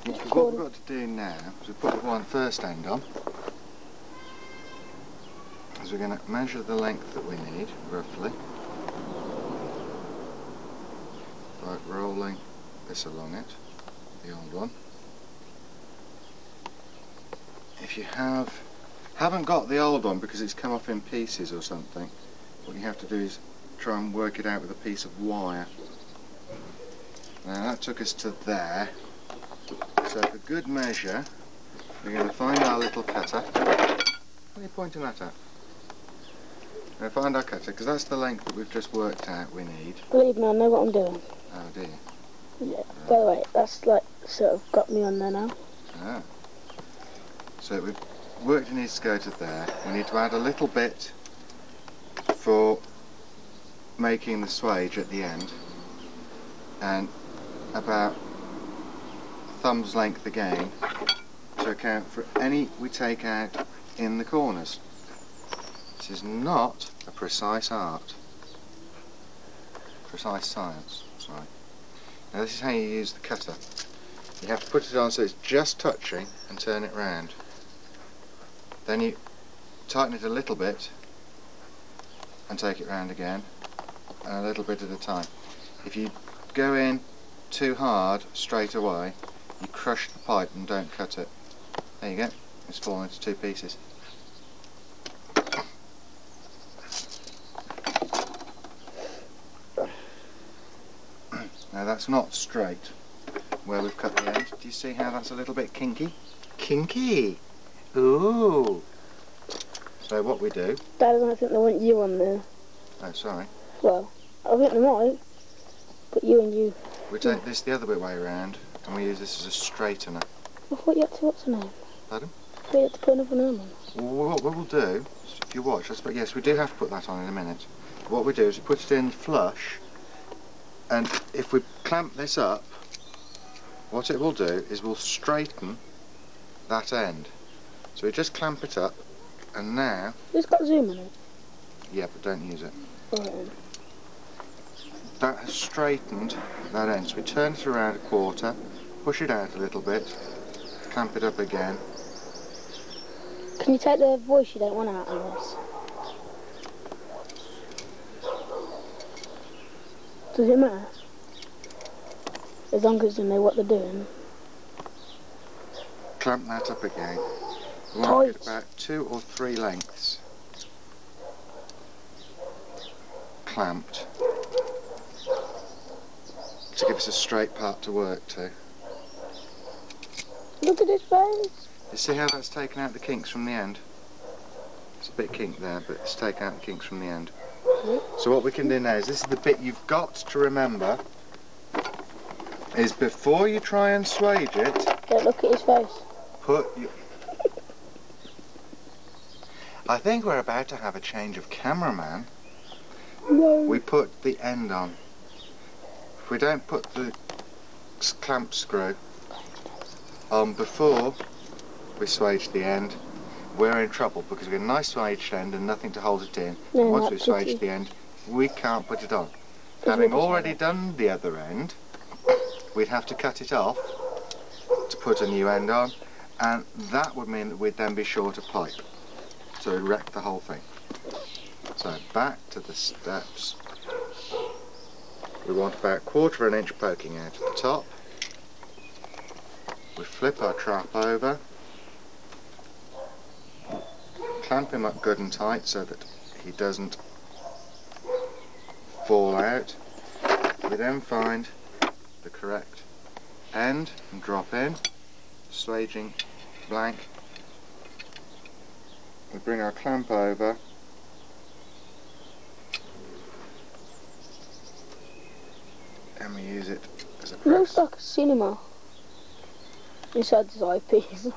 What we've got to do now is we put the one first end on. Is we're going to measure the length that we need, roughly, by rolling this along it, the old one. If you haven't got the old one because it's come off in pieces or something, what you have to do is try and work it out with a piece of wire. Now that took us to there, so for good measure we're going to find our little cutter. What are you pointing that at? We're going to find our cutter because that's the length that we've just worked out we need. Believe me, I know what I'm doing. Oh dear. Yeah, right. By the way, that's like sort of got me on there now. Ah. So we've worked it needs to go to there. We need to add a little bit for making the swage at the end, and about thumb's length again to account for any we take out in the corners. This is not a precise art. Precise science, sorry. Now this is how you use the cutter. You have to put it on so it's just touching and turn it round. Then you tighten it a little bit and take it round again, and a little bit at a time. If you go in too hard straight away, you crush the pipe and don't cut it. There you go, it's fallen into two pieces. Now that's not straight where we've cut the end. Do you see how that's a little bit kinky? Kinky! Ooh! So what we do... Dad, I think they want you on there. Oh, sorry. Well, I think they might. But you and you. We take this the other way around and we use this as a straightener. I thought you had to, what's the name? Pardon? I thought you had to put another name on. Well, what we'll do, if you watch, yes, we do have to put that on in a minute. What we do is we put it in flush, and if we clamp this up, what it will do is we'll straighten that end. So we just clamp it up, and now... It's got zoom in it. Yeah, but don't use it. Right then. That has straightened that end. So we turn it around a quarter, push it out a little bit, clamp it up again. Can you take the voice you don't want out of this? Does it matter? As long as they know what they're doing. Clamp that up again. We want to get about 2 or 3 lengths clamped to give us a straight part to work to. Look at his face. You see how that's taken out the kinks from the end? It's a bit kinked there, but it's taken out the kinks from the end. So what we can do now is, this is the bit you've got to remember, is before you try and swage it... Don't look at his face. Put your... I think we're about to have a change of cameraman. No. We put the end on. If we don't put the clamp screw on before we swage the end, we're in trouble because we've got a nice swaged end and nothing to hold it in. No, once we've swaged the end, we can't put it on. Having already done the other end, we'd have to cut it off to put a new end on, and that would mean that we'd then be short of pipe. So it'd wreck the whole thing. So back to the steps. We want about 1/4 of an inch poking out at the top. We flip our trap over, clamp him up good and tight so that he doesn't fall out. We then find the correct end and drop in, swaging blank. We bring our clamp over, and we use it as a press. Looks like a cinema inside this eyepiece.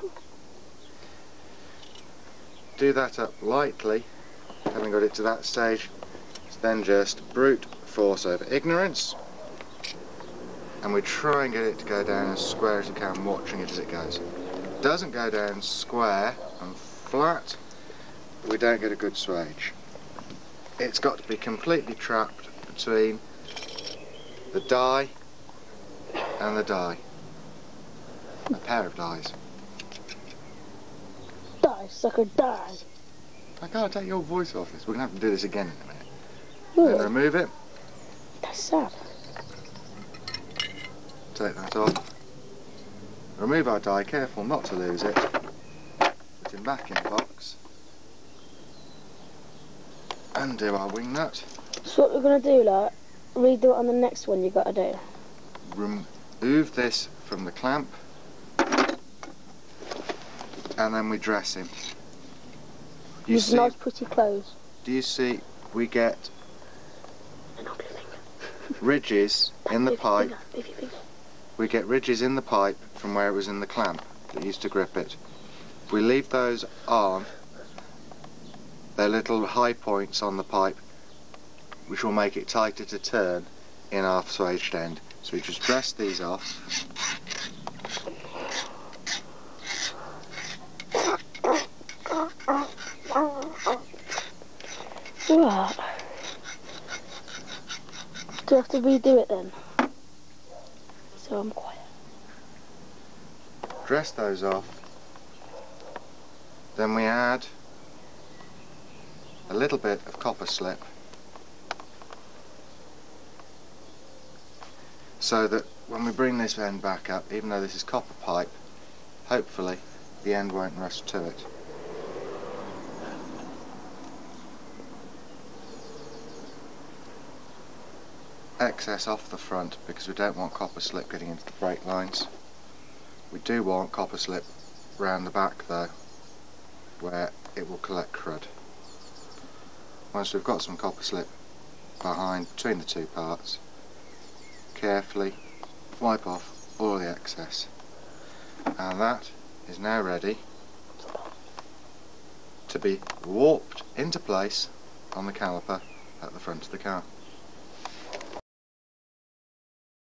Do that up lightly. Having got it to that stage, it's then just brute force over ignorance, and we try and get it to go down as square as you can, watching it as it goes. If it doesn't go down square and flat, we don't get a good swage. It's got to be completely trapped between the die and the die. a pair of dies. Die, sucker, die. I can't take your voice off this. We're going to have to do this again in a minute. Really? Then remove it. That's sad. Take that off. Remove our die, careful not to lose it. Put him back in the box. Undo our wing nut. So what we're going to do, like, redo it on the next one you got to do. Remove this from the clamp. And then we dress him. Use nice pretty clothes. Do you see we get ridges in the pipe? We get ridges in the pipe from where it was in the clamp that used to grip it. If we leave those on, they're little high points on the pipe which will make it tighter to turn in our swaged end. So we just dress these off. What? Do I have to redo it then? So I'm quiet. Dress those off. Then we add a little bit of copper slip so that when we bring this end back up, even though this is copper pipe, hopefully the end won't rust to it. Excess off the front because we don't want copper slip getting into the brake lines. We do want copper slip round the back though, where it will collect crud. Once we've got some copper slip between the two parts, carefully wipe off all the excess, and that is now ready to be warped into place on the caliper at the front of the car.